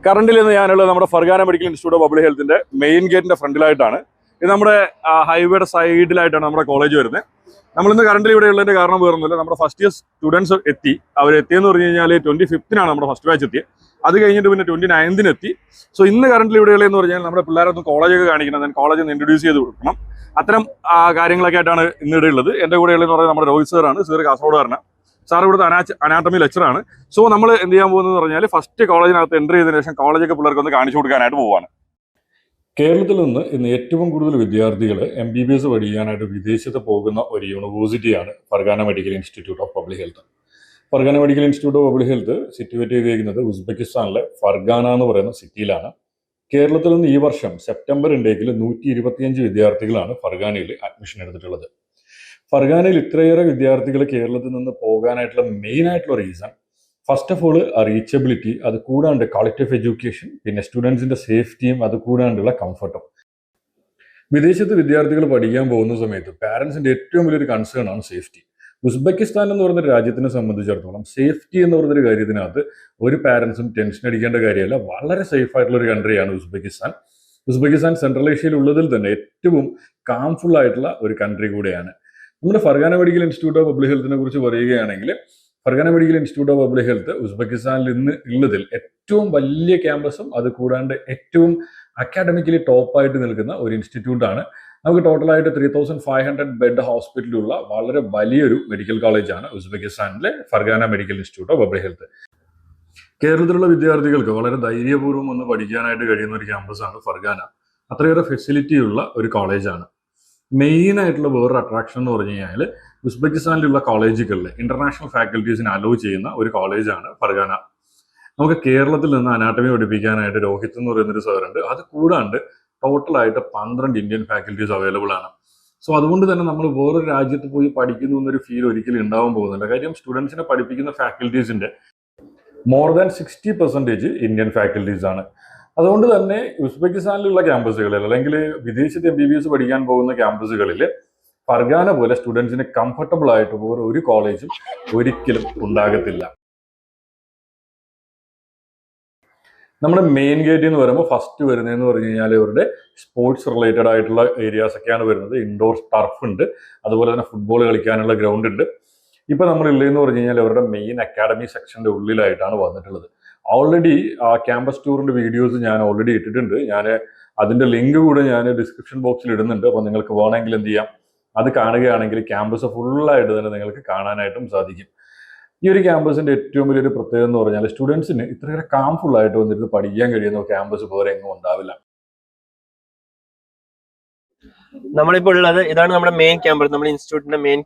കറണ്ടിൽ നിന്ന് ഞാനുള്ളത് നമ്മുടെ Fergana medical institute of public ഹെൽത്തിന്റെ മെയിൻ ഗേറ്റിന്റെ ഫ്രണ്ടിലായിട്ടാണ്. ഇത് നമ്മുടെ ഹൈവേയുടെ സൈഡിലായിട്ടാണ് നമ്മുടെ കോളേജ് വരുന്നത്. നമ്മളിന്ന് കറണ്ടിൽ ഇവിടെ ഉള്ളതിന്റെ കാരണം വേറൊന്നുമില്ല, നമ്മുടെ ഫസ്റ്റ് ഇയർ സ്റ്റുഡൻസ് എത്തി. അവരെത്തിയെന്ന് പറഞ്ഞു കഴിഞ്ഞാൽ 25th നമ്മുടെ ഫസ്റ്റ് ബാച്ച് എത്തിയത്. അത് കഴിഞ്ഞിട്ട് പിന്നെ 29th എത്തി. സോ ഇന്ന് കറണ്ടിൽ ഇവിടെ ഉള്ളതെന്ന് പറഞ്ഞാൽ നമ്മുടെ പിള്ളേരൊന്ന് കോളേജൊക്കെ കാണിക്കണം, കോളേജ് ഒന്ന് ഇൻട്രൊഡ്യൂസ് ചെയ്ത് കൊടുക്കണം. അത്തരം കാര്യങ്ങളൊക്കെ ആയിട്ടാണ് ഇന്ന് ഇവിടെ ഉള്ളത്. എൻ്റെ കൂടെ ഉള്ളതെന്ന് പറയുന്നത് നമ്മുടെ രോഹിത് സാറാണ്. സാർ കാസർഗോഡുകാരനാണ്. സാർ ഇവിടുത്തെ അനാട്ടമി ലെക്ചറാണ്. സോ നമ്മൾ എന്ത് ചെയ്യാൻ പോകുന്നത് പറഞ്ഞാൽ ഫസ്റ്റ് കോളേജിനകത്ത് എൻ്റർ ചെയ്തതിനു ശേഷം കോളേജൊക്കെ പിള്ളേർക്ക് ഒന്ന് കാണിച്ചു കൊടുക്കാനായിട്ട് പോവാണ്. കേരളത്തിൽ നിന്ന് ഇന്ന് ഏറ്റവും കൂടുതൽ വിദ്യാർത്ഥികൾ MBBS പഠിക്കാനായിട്ട് വിദേശത്ത് പോകുന്ന ഒരു യൂണിവേഴ്സിറ്റിയാണ് Fergana medical institute of public health. Fergana medical institute of public health situate ചെയ്തിരിക്കുന്നത് ഉസ്ബെക്കിസ്ഥാനിലെ ഫർഗാന എന്ന് പറയുന്ന സിറ്റിയിലാണ്. കേരളത്തിൽ നിന്ന് ഈ വർഷം സെപ്റ്റംബർ ഇൻടേക്കിൽ 125 വിദ്യാർത്ഥികളാണ് ഫർഗാനയിൽ അഡ്മിഷൻ എടുത്തിട്ടുള്ളത്. ഫർഗാനയിൽ ഇത്രയേറെ വിദ്യാർത്ഥികൾ കേരളത്തിൽ നിന്ന് പോകാനായിട്ടുള്ള മെയിൻ ആയിട്ടുള്ള reason first of all reachability, അത് കൂടാണ്ട് ക്വാളിറ്റി ഓഫ് എഡ്യൂക്കേഷൻ, പിന്നെ സ്റ്റുഡൻസിന്റെ സേഫ്റ്റിയും, അത് കൂടാണ്ടുള്ള കംഫർട്ടും. വിദേശത്ത് വിദ്യാർത്ഥികൾ പഠിക്കാൻ പോകുന്ന സമയത്ത് പാരന്റ്സിന്റെ ഏറ്റവും വലിയൊരു കൺസേൺ ആണ് സേഫ്റ്റി. ഉസ്ബെക്കിസ്ഥാൻ എന്ന് പറയുന്ന രാജ്യത്തിനെ സംബന്ധിച്ചിടത്തോളം സേഫ്റ്റി എന്ന് പറയുന്നൊരു കാര്യത്തിനകത്ത് ഒരു പാരന്റ്സും ടെൻഷൻ അടിക്കേണ്ട കാര്യമല്ല. വളരെ സേഫ് ആയിട്ടുള്ള ഒരു കൺട്രിയാണ് ഉസ്ബെക്കിസ്ഥാൻ. ഉസ്ബെക്കിസ്ഥാൻ സെൻട്രൽ ഏഷ്യയിൽ ഉള്ളതിൽ തന്നെ ഏറ്റവും കാംഫുൾ ആയിട്ടുള്ള ഒരു കൺട്രി കൂടെയാണ്. നമ്മുടെ Fergana medical institute of public ഹെൽത്തിനെ കുറിച്ച് പറയുകയാണെങ്കിൽ, Fergana medical institute of public health ഉസ്ബെക്കിസ്ഥാനിൽ ഇന്ന് ഉള്ളതിൽ ഏറ്റവും വലിയ ക്യാമ്പസും, അത് കൂടാണ്ട് ഏറ്റവും അക്കാഡമിക്കലി ടോപ്പായിട്ട് നിൽക്കുന്ന ഒരു ഇൻസ്റ്റിറ്റ്യൂട്ടാണ്. നമുക്ക് ടോട്ടലായിട്ട് 3500 ബെഡ് ഹോസ്പിറ്റലുള്ള വളരെ വലിയൊരു മെഡിക്കൽ കോളേജാണ് ഉസ്ബെക്കിസ്ഥാനിലെ Fergana medical institute of public health. കേരളത്തിലുള്ള വിദ്യാർത്ഥികൾക്ക് വളരെ ധൈര്യപൂർവ്വം ഒന്ന് പഠിക്കാനായിട്ട് കഴിയുന്ന ഒരു ക്യാമ്പസാണ് ഫർഗാന. അത്രയേറെ ഫെസിലിറ്റി ഉള്ള ഒരു കോളേജാണ്. മെയിൻ ആയിട്ടുള്ള വേറൊരു അട്രാക്ഷൻ എന്ന് പറഞ്ഞു കഴിഞ്ഞാൽ ഉസ്ബെക്കിസ്ഥാനിലുള്ള കോളേജുകളിൽ ഇന്റർനാഷണൽ ഫാക്കൽറ്റീസിനെ അലോ ചെയ്യുന്ന ഒരു കോളേജാണ് ഫർഗാന. നമുക്ക് കേരളത്തിൽ നിന്ന് അനാട്ടമി പഠിപ്പിക്കാനായിട്ട് രോഹിത് എന്ന് പറയുന്നൊരു സാറുണ്ട്. അത് കൂടാണ്ട് ടോട്ടലായിട്ട് 12 ഇന്ത്യൻ ഫാക്കൽറ്റീസ് അവൈലബിൾ ആണ്. സോ അതുകൊണ്ട് തന്നെ നമ്മൾ വേറൊരു രാജ്യത്ത് പോയി പഠിക്കുന്നു എന്നൊരു ഫീൽ ഒരിക്കലും ഉണ്ടാവാൻ പോകുന്നില്ല. കാര്യം സ്റ്റുഡൻസിനെ പഠിപ്പിക്കുന്ന ഫാക്കൽറ്റീസിന്റെ മോർ ദാൻ 60% ഇന്ത്യൻ ഫാക്കൽറ്റീസ് ആണ്. അതുകൊണ്ട് തന്നെ ഉസ്ബെക്കിസ്ഥാനിലുള്ള ക്യാമ്പസുകളിൽ, അല്ലെങ്കിൽ വിദേശത്ത് MBBS പഠിക്കാൻ പോകുന്ന ക്യാമ്പസുകളിൽ ഫർഗാന പോലെ സ്റ്റുഡൻസിന് കംഫർട്ടബിൾ ആയിട്ട് വേറെ ഒരു കോളേജും ഒരിക്കലും ഉണ്ടാകത്തില്ല. നമ്മുടെ മെയിൻ ഗേറ്റ് എന്ന് പറയുമ്പോൾ ഫസ്റ്റ് വരുന്നതെന്ന് പറഞ്ഞു കഴിഞ്ഞാൽ ഇവരുടെ സ്പോർട്സ് റിലേറ്റഡ് ആയിട്ടുള്ള ഏരിയാസ് ഒക്കെയാണ് വരുന്നത്. ഇൻഡോർ ടർഫ് ഉണ്ട്, അതുപോലെ തന്നെ ഫുട്ബോൾ കളിക്കാനുള്ള ഗ്രൗണ്ട് ഉണ്ട്. ഇപ്പൊ നമ്മൾ ഉള്ളതെന്ന് പറഞ്ഞു കഴിഞ്ഞാൽ ഇവരുടെ മെയിൻ അക്കാഡമി സെക്ഷന്റെ ഉള്ളിലായിട്ടാണ് വന്നിട്ടുള്ളത്. ഓൾറെഡി ആ ക്യാമ്പസ് ടൂറിന്റെ വീഡിയോസ് ഞാൻ ഓൾറെഡി ഇട്ടിട്ടുണ്ട്. ഞാൻ അതിന്റെ ലിങ്ക് കൂടെ ഞാൻ ഡിസ്ക്രിപ്ഷൻ ബോക്സിൽ ഇടുന്നുണ്ട്. അപ്പൊ നിങ്ങൾക്ക് വേണമെങ്കിൽ എന്ത് ചെയ്യാം, അത് കാണുകയാണെങ്കിൽ ക്യാമ്പസ് ഫുള്ളായിട്ട് തന്നെ നിങ്ങൾക്ക് കാണാനായിട്ടും സാധിക്കും. ഈ ഒരു ക്യാമ്പസിന്റെ ഏറ്റവും വലിയൊരു പ്രത്യേകത എന്ന് പറഞ്ഞാൽ സ്റ്റുഡൻസിന് ഇത്രയേറെ കാംഫുൾ ആയിട്ട് വന്നിട്ട് പഠിക്കാൻ കഴിയുന്ന ക്യാമ്പസ് വേറെ എങ്ങും ഉണ്ടാവില്ല. നമ്മളിപ്പോൾ ഉള്ളത് ഇതാണ് നമ്മുടെ മെയിൻ ക്യാമ്പസ്, നമ്മുടെ ഇൻസ്റ്റിറ്റ്യൂട്ടിന്റെ മെയിൻ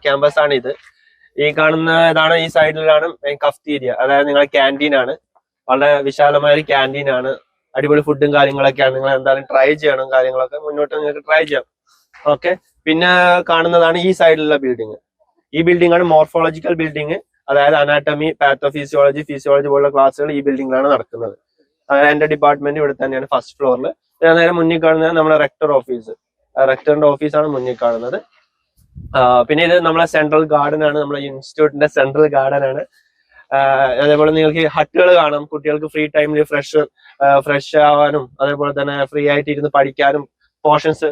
ക്യാമ്പസ് ആണ് ഇത്. ഈ കാണുന്ന ഇതാണ്, ഈ സൈഡിലാണ് മെയിൻ കഫ്റ്റീരിയ, അതായത് നിങ്ങളുടെ ക്യാൻറ്റീൻ ആണ്. വളരെ വിശാലമായ ഒരു ക്യാൻറ്റീൻ ആണ്. അടിപൊളി ഫുഡും കാര്യങ്ങളൊക്കെയാണ്. നിങ്ങൾ എന്തായാലും ട്രൈ ചെയ്യണം, കാര്യങ്ങളൊക്കെ മുന്നോട്ട് നിങ്ങൾക്ക് ട്രൈ ചെയ്യാം. ഓക്കെ, പിന്നെ കാണുന്നതാണ് ഈ സൈഡിലുള്ള ബിൽഡിംഗ്. ഈ ബിൽഡിംഗ് ആണ് മോർഫോളജിക്കൽ ബിൽഡിംഗ്, അതായത് അനാട്ടമി, പാത്തോഫിസിയോളജി, ഫിസിയോളജി പോലുള്ള ക്ലാസ്സുകൾ ഈ ബിൽഡിംഗിലാണ് നടക്കുന്നത്. അതായത് എന്റെ ഡിപ്പാർട്ട്മെന്റ് ഇവിടെ തന്നെയാണ് ഫസ്റ്റ് ഫ്ലോറിൽ. നേരെ മുന്നിൽ കാണുന്നത് നമ്മുടെ റെക്ടർ ഓഫീസ്, റെക്ടറിന്റെ ഓഫീസാണ് മുന്നിൽ കാണുന്നത്. പിന്നെ ഇത് നമ്മളെ സെൻട്രൽ ഗാർഡൻ ആണ്, നമ്മുടെ ഇൻസ്റ്റിറ്റ്യൂട്ടിന്റെ സെൻട്രൽ ഗാർഡൻ ആണ്. അതേപോലെ നിങ്ങൾക്ക് ഹട്ടുകൾ കാണാം, കുട്ടികൾക്ക് ഫ്രീ ടൈമിൽ ഫ്രഷ് ആവാനും, അതേപോലെ തന്നെ ഫ്രീ ആയിട്ട് ഇരുന്ന് പഠിക്കാനും പോർഷൻസ്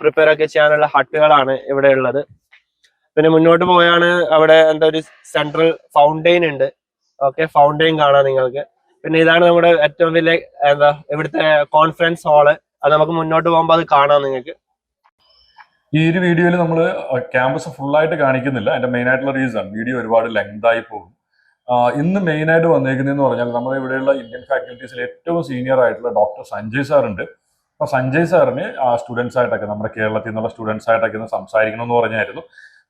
പ്രിപ്പയർ ഒക്കെ ചെയ്യാനുള്ള ഹട്ടുകളാണ് ഇവിടെ ഉള്ളത്. പിന്നെ മുന്നോട്ട് പോയാണ് അവിടെ ഒരു സെൻട്രൽ ഫൗണ്ടെയിൻ ഉണ്ട്. ഓക്കെ, ഫൗണ്ടെയിൻ കാണാം നിങ്ങൾക്ക്. പിന്നെ ഇതാണ് നമ്മുടെ ഏറ്റവും വലിയ ഇവിടുത്തെ കോൺഫറൻസ് ഹാള്. അത് നമുക്ക് മുന്നോട്ട് പോകുമ്പോൾ അത് കാണാം നിങ്ങൾക്ക്. ഈ ഒരു വീഡിയോയിൽ നമ്മൾ ക്യാമ്പസ് ഫുള്ളായിട്ട് കാണിക്കുന്നില്ല. അതിന്റെ മെയിൻ ആയിട്ടുള്ള റീസൺ വീഡിയോ ഒരുപാട് ലെങ്ത് ആയി പോകും. ഇന്ന് മെയിൻ ആയിട്ട് വന്നേക്കുന്നതെന്ന് പറഞ്ഞാൽ നമ്മുടെ ഇവിടെയുള്ള ഇന്ത്യൻ ഫാക്കൽറ്റീസിൽ ഏറ്റവും സീനിയർ ആയിട്ടുള്ള ഡോക്ടർ സഞ്ജയ് സാർ ഉണ്ട്. അപ്പൊ സഞ്ജയ് സാറിന് സ്റ്റുഡൻസ് ആയിട്ടൊക്കെ, നമ്മുടെ കേരളത്തിൽ നിന്നുള്ള സ്റ്റുഡൻസ് ആയിട്ടൊക്കെ ഒന്ന് സംസാരിക്കണം എന്ന് പറഞ്ഞായിരുന്നു.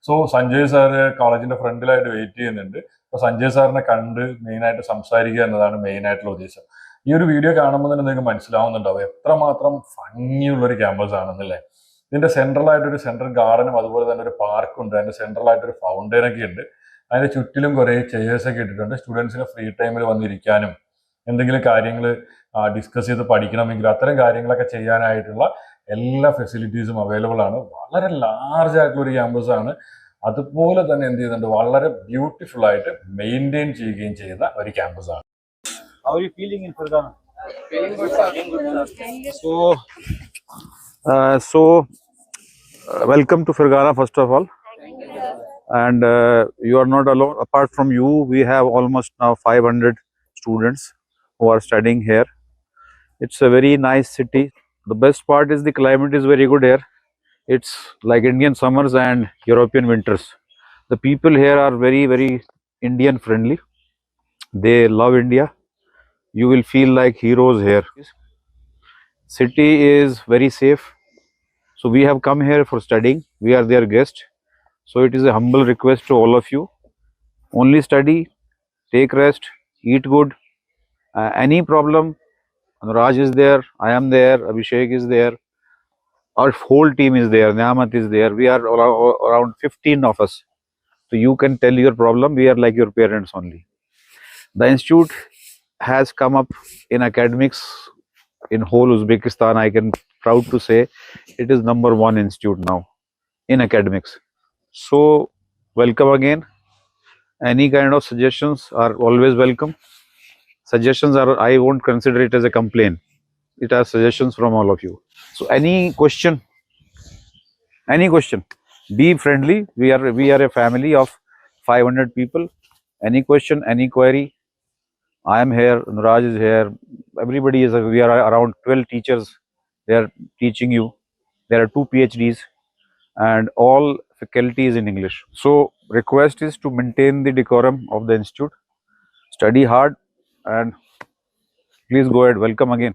സോ സഞ്ജയ് സാറ് കോളേജിന്റെ ഫ്രണ്ടിലായിട്ട് വെയിറ്റ് ചെയ്യുന്നുണ്ട്. അപ്പൊ സഞ്ജയ് സാറിനെ കണ്ട് മെയിനായിട്ട് സംസാരിക്കുക എന്നതാണ് മെയിൻ ആയിട്ടുള്ള ഉദ്ദേശം. ഈ ഒരു വീഡിയോ കാണുമ്പോൾ തന്നെ നിങ്ങൾക്ക് മനസ്സിലാവുന്നുണ്ടാവും എത്രമാത്രം ഭംഗിയുള്ളൊരു ക്യാമ്പസ് ആണെന്നല്ലേ. ഇതിന്റെ സെൻട്രലായിട്ടൊരു സെൻട്രൽ ഗാർഡനും, അതുപോലെ തന്നെ ഒരു പാർക്കും ഉണ്ട്. അതിന്റെ സെൻട്രലായിട്ടൊരു ഫൗണ്ടെയിൻ ഒക്കെ ഉണ്ട്. അതിന്റെ ചുറ്റിലും കുറെ ചെയേഴ്സ് ഒക്കെ ഇട്ടിട്ടുണ്ട്. സ്റ്റുഡൻസിന് ഫ്രീ ടൈമിൽ വന്നിരിക്കാനും എന്തെങ്കിലും കാര്യങ്ങൾ ഡിസ്കസ് ചെയ്ത് പഠിക്കണമെങ്കിൽ അത്തരം കാര്യങ്ങളൊക്കെ ചെയ്യാനായിട്ടുള്ള എല്ലാ ഫെസിലിറ്റീസും അവൈലബിൾ ആണ്. വളരെ ലാർജ് ആയിട്ടുള്ള ഒരു ക്യാമ്പസ് ആണ്. അതുപോലെ തന്നെ എന്ത് ചെയ്യുന്നുണ്ട്, വളരെ ബ്യൂട്ടിഫുൾ ആയിട്ട് മെയിൻറ്റെയിൻ ചെയ്യുകയും ചെയ്യുന്ന ഒരു ക്യാമ്പസ് ആണ്. How are you feeling in Fergana? Welcome to Fergana, first of all. And you are not alone. Apart from you, we have almost now 500 students who are studying here. It's a very nice city. The best part is the climate is very good here. It's like Indian summers and European winters. The people here are very, very Indian friendly. They love India. You will feel like heroes here. City is very safe. So we have come here for studying. We are their guest. So it is a humble request to all of you. Only study, take rest, eat good. Any problem, Raj is there, I am there, Abhishek is there. Our whole team is there, Nyamat is there. We are around 15 of us. So you can tell your problem. We are like your parents only. The institute has come up in academics in whole Uzbekistan. I can proud to say it is #1 institute now in academics. So welcome again. Any kind of suggestions are always welcome. Suggestions are, I won't consider it as a complaint. It are suggestions from all of you. So any question, be friendly. We are a family of 500 people. Any question, any query, I am here, Nuraj is here, everybody is, we are around 12 teachers. They are teaching you. There are 2 PhDs and all faculty is in English. So request is to maintain the decorum of the institute, study hard, and please go ahead. Welcome again.